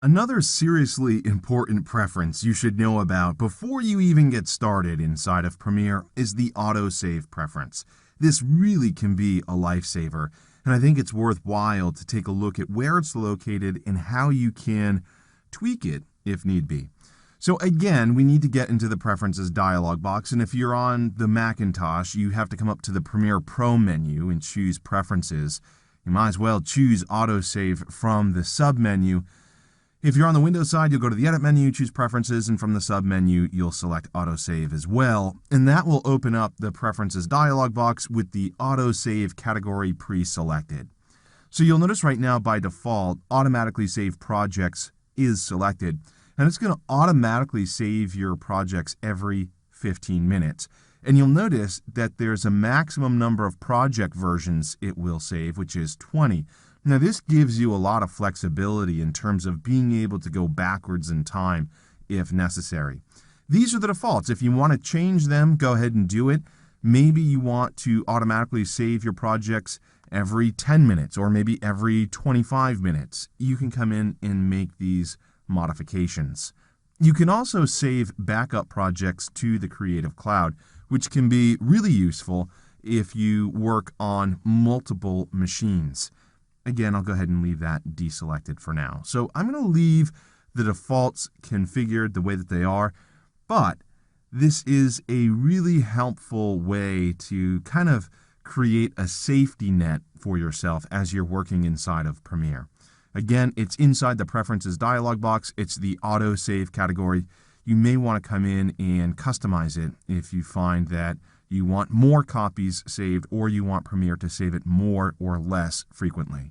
Another seriously important preference you should know about before you even get started inside of Premiere is the autosave preference. This really can be a lifesaver, and I think it's worthwhile to take a look at where it's located and how you can tweak it if need be. So again, we need to get into the Preferences dialog box, and if you're on the Macintosh, you have to come up to the Premiere Pro menu and choose Preferences. You might as well choose Autosave from the sub-menu. If you're on the Windows side, you'll go to the Edit menu, choose Preferences, and from the sub-menu, you'll select Autosave as well. And that will open up the Preferences dialog box with the Autosave category pre-selected. So you'll notice right now, by default, Automatically Save Projects is selected. And it's going to automatically save your projects every 15 minutes. And you'll notice that there's a maximum number of project versions it will save, which is 20. Now, this gives you a lot of flexibility in terms of being able to go backwards in time if necessary. These are the defaults. If you want to change them, go ahead and do it. Maybe you want to automatically save your projects every 10 minutes or maybe every 25 minutes. You can come in and make these modifications. You can also save backup projects to the Creative Cloud, which can be really useful if you work on multiple machines. Again, I'll go ahead and leave that deselected for now. So I'm going to leave the defaults configured the way that they are, but this is a really helpful way to kind of create a safety net for yourself as you're working inside of Premiere. Again, it's inside the Preferences dialog box. It's the Autosave category. You may want to come in and customize it if you find that you want more copies saved or you want Premiere to save it more or less frequently.